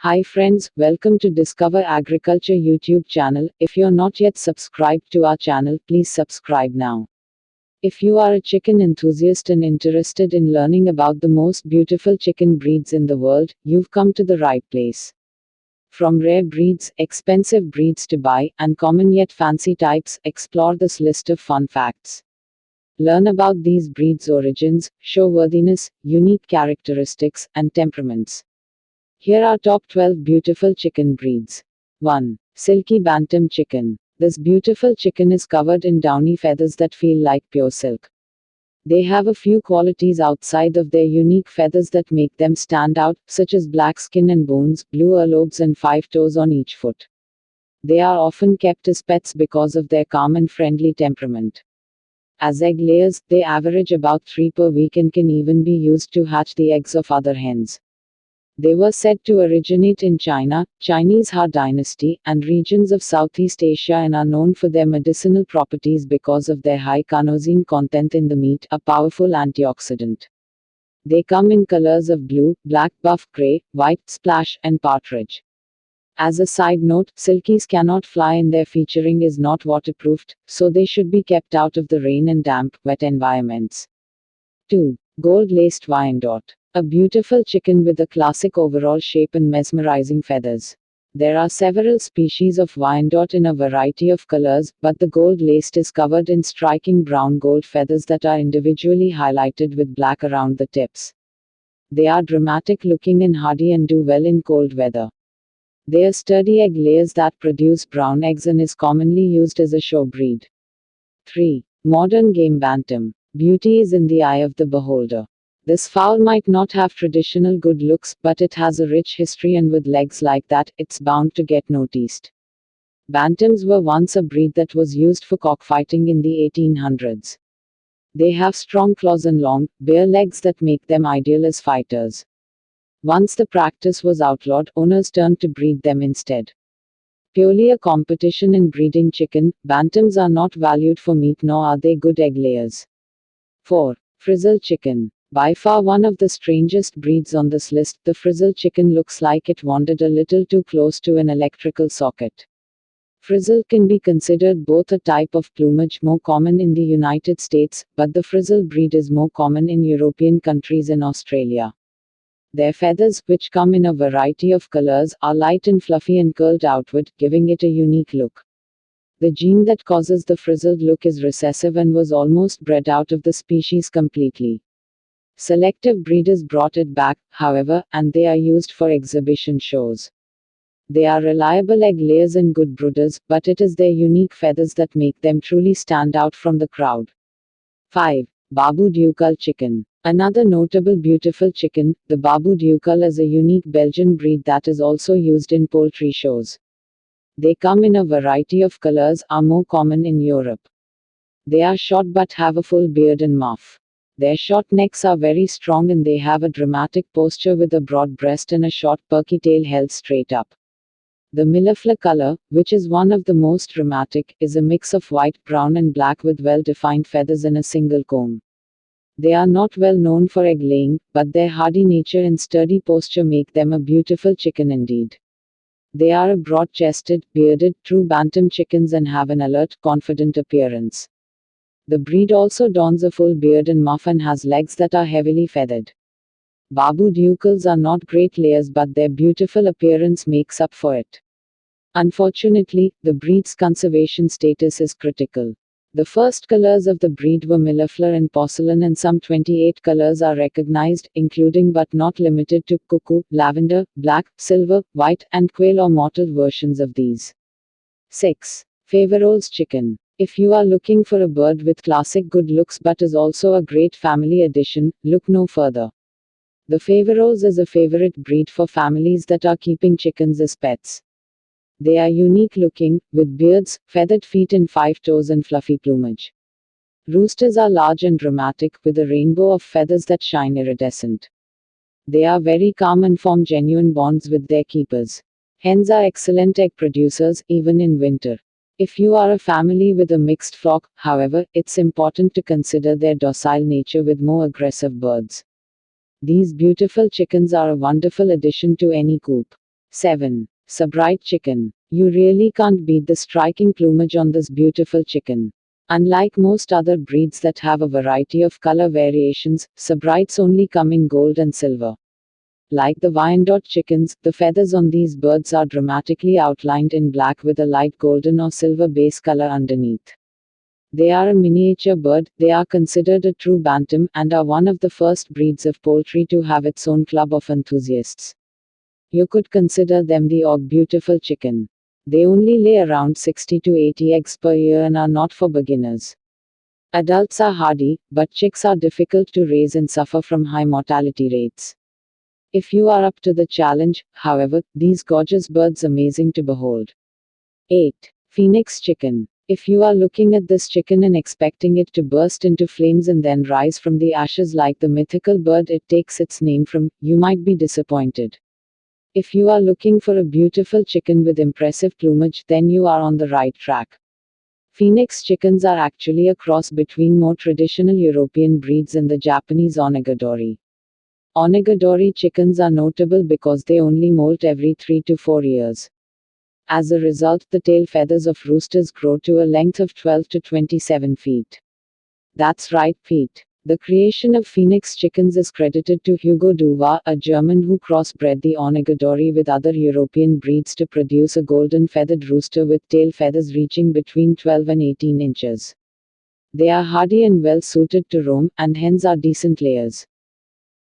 Hi friends, welcome to Discover Agriculture YouTube channel. If you're not yet subscribed to our channel, please subscribe now. If you are a chicken enthusiast and interested in learning about the most beautiful chicken breeds in the world, you've come to the right place. From rare breeds, expensive breeds to buy, and common yet fancy types, explore this list of fun facts. Learn about these breeds' origins, show-worthiness, unique characteristics, and temperaments. Here are top 12 beautiful chicken breeds. 1. Silky Bantam Chicken. This beautiful chicken is covered in downy feathers that feel like pure silk. They have a few qualities outside of their unique feathers that make them stand out, such as black skin and bones, blue earlobes, and 5 toes on each foot. They are often kept as pets because of their calm and friendly temperament. As egg layers, they average about 3 per week and can even be used to hatch the eggs of other hens. They were said to originate in China, Chinese Han Dynasty, and regions of Southeast Asia and are known for their medicinal properties because of their high carnosine content in the meat, a powerful antioxidant. They come in colors of blue, black, buff, gray, white, splash, and partridge. As a side note, silkies cannot fly and their featuring is not waterproofed, so they should be kept out of the rain and damp, wet environments. 2. Gold-laced Wyandotte. A beautiful chicken with a classic overall shape and mesmerizing feathers. There are several species of Wyandotte in a variety of colors, but the gold-laced is covered in striking brown-gold feathers that are individually highlighted with black around the tips. They are dramatic-looking and hardy and do well in cold weather. They are sturdy egg layers that produce brown eggs and is commonly used as a show breed. 3. Modern Game Bantam. Beauty is in the eye of the beholder. This fowl might not have traditional good looks, but it has a rich history, and with legs like that, it's bound to get noticed. Bantams were once a breed that was used for cockfighting in the 1800s. They have strong claws and long, bare legs that make them ideal as fighters. Once the practice was outlawed, owners turned to breed them instead. Purely a competition in breeding chicken, bantams are not valued for meat nor are they good egg layers. 4. Frizzle Chicken. By far one of the strangest breeds on this list, the frizzle chicken looks like it wandered a little too close to an electrical socket. Frizzle can be considered both a type of plumage more common in the United States, but the frizzle breed is more common in European countries and Australia. Their feathers, which come in a variety of colors, are light and fluffy and curled outward, giving it a unique look. The gene that causes the frizzled look is recessive and was almost bred out of the species completely. Selective breeders brought it back, however, and they are used for exhibition shows. They are reliable egg layers and good brooders, but it is their unique feathers that make them truly stand out from the crowd. 5. Babu Ducal Chicken. Another notable beautiful chicken, the Babu Ducal is a unique Belgian breed that is also used in poultry shows. They come in a variety of colors, are more common in Europe. They are short but have a full beard and muff. Their short necks are very strong and they have a dramatic posture with a broad breast and a short perky tail held straight up. The millefleur color, which is one of the most dramatic, is a mix of white, brown and black with well-defined feathers in a single comb. They are not well known for egg laying, but their hardy nature and sturdy posture make them a beautiful chicken indeed. They are a broad-chested, bearded, true bantam chickens and have an alert, confident appearance. The breed also dons a full beard and muff and has legs that are heavily feathered. Babu Ducals are not great layers, but their beautiful appearance makes up for it. Unfortunately, the breed's conservation status is critical. The first colors of the breed were millefleur and porcelain, and some 28 colors are recognized, including but not limited to cuckoo, lavender, black, silver, white, and quail or mottled versions of these. 6. Faverolles Chicken. If you are looking for a bird with classic good looks but is also a great family addition, look no further. The Faverolles is a favorite breed for families that are keeping chickens as pets. They are unique looking, with beards, feathered feet and 5 toes and fluffy plumage. Roosters are large and dramatic, with a rainbow of feathers that shine iridescent. They are very calm and form genuine bonds with their keepers. Hens are excellent egg producers, even in winter. If you are a family with a mixed flock, however, it's important to consider their docile nature with more aggressive birds. These beautiful chickens are a wonderful addition to any coop. 7. Sabright chicken. You really can't beat the striking plumage on this beautiful chicken. Unlike most other breeds that have a variety of color variations, Sabrights only come in gold and silver. Like the Wyandotte chickens, the feathers on these birds are dramatically outlined in black with a light golden or silver base color underneath. They are a miniature bird, they are considered a true bantam, and are one of the first breeds of poultry to have its own club of enthusiasts. You could consider them the Og beautiful chicken. They only lay around 60 to 80 eggs per year and are not for beginners. Adults are hardy, but chicks are difficult to raise and suffer from high mortality rates. If you are up to the challenge, however, these gorgeous birds amazing to behold. 8. Phoenix chicken. If you are looking at this chicken and expecting it to burst into flames and then rise from the ashes like the mythical bird it takes its name from, you might be disappointed. If you are looking for a beautiful chicken with impressive plumage, then you are on the right track. Phoenix chickens are actually a cross between more traditional European breeds and the Japanese Onegadori. Onegadori chickens are notable because they only molt every 3 to 4 years. As a result, the tail feathers of roosters grow to a length of 12 to 27 feet. That's right, feet. The creation of phoenix chickens is credited to Hugo Duva, a German who crossbred the Onegadori with other European breeds to produce a golden feathered rooster with tail feathers reaching between 12 and 18 inches. They are hardy and well suited to roam, and hens are decent layers.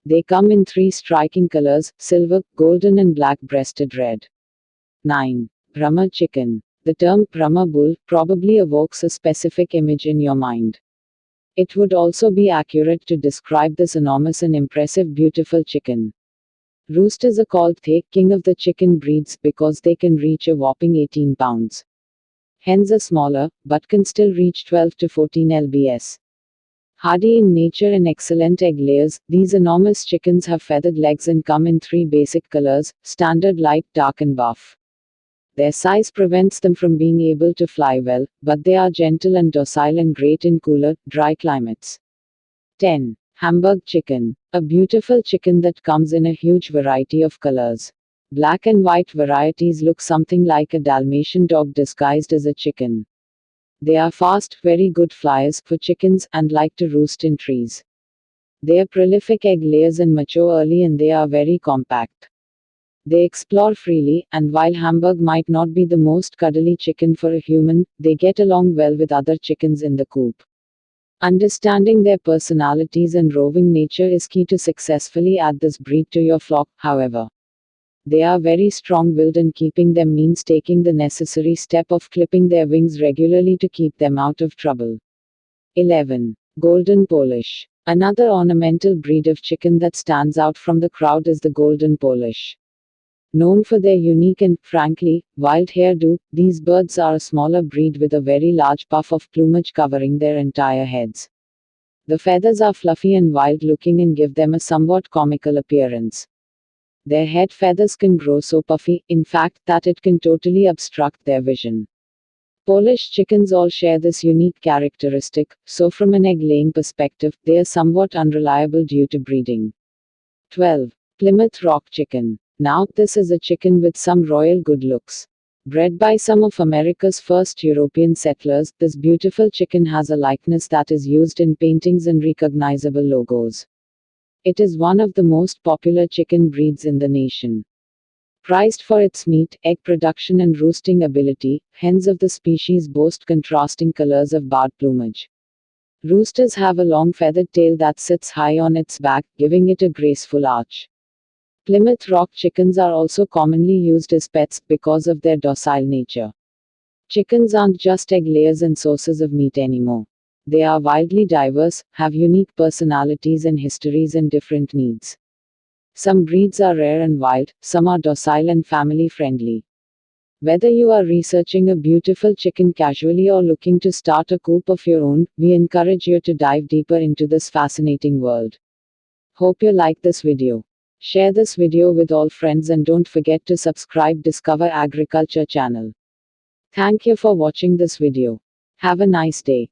They come in 3 striking colors: silver, golden, and black-breasted red. 9. Brahma chicken. The term Brahma bull probably evokes a specific image in your mind. It would also be accurate to describe this enormous and impressive beautiful chicken. Roosters are called the king of the chicken breeds because they can reach a whopping 18 pounds. Hens are smaller, but can still reach 12 to 14 lbs. Hardy in nature and excellent egg layers, these enormous chickens have feathered legs and come in 3 basic colors: standard, light, dark, and buff. Their size prevents them from being able to fly well, but they are gentle and docile and great in cooler, dry climates. 10. Hamburg chicken. A beautiful chicken that comes in a huge variety of colors. Black and white varieties look something like a Dalmatian dog disguised as a chicken. They are fast, very good flyers for chickens, and like to roost in trees. They are prolific egg layers and mature early, and they are very compact. They explore freely, and while Hamburg might not be the most cuddly chicken for a human, they get along well with other chickens in the coop. Understanding their personalities and roving nature is key to successfully add this breed to your flock, however. They are very strong-willed, and keeping them means taking the necessary step of clipping their wings regularly to keep them out of trouble. 11. Golden Polish. Another ornamental breed of chicken that stands out from the crowd is the Golden Polish. Known for their unique and, frankly, wild hairdo, these birds are a smaller breed with a very large puff of plumage covering their entire heads. The feathers are fluffy and wild-looking and give them a somewhat comical appearance. Their head feathers can grow so puffy, in fact, that it can totally obstruct their vision. Polish chickens all share this unique characteristic, so from an egg-laying perspective, they are somewhat unreliable due to breeding. 12. Plymouth Rock chicken. Now, this is a chicken with some royal good looks. Bred by some of America's first European settlers, this beautiful chicken has a likeness that is used in paintings and recognizable logos. It is one of the most popular chicken breeds in the nation. Prized for its meat, egg production, and roosting ability, hens of the species boast contrasting colors of barred plumage. Roosters have a long feathered tail that sits high on its back, giving it a graceful arch. Plymouth Rock chickens are also commonly used as pets because of their docile nature. Chickens aren't just egg layers and sources of meat anymore. They are wildly diverse, have unique personalities and histories and different needs. Some breeds are rare and wild, some are docile and family friendly. Whether you are researching a beautiful chicken casually or looking to start a coop of your own, we encourage you to dive deeper into this fascinating world. Hope you like this video. Share this video with all friends and don't forget to subscribe Discover Agriculture channel. Thank you for watching this video. Have a nice day.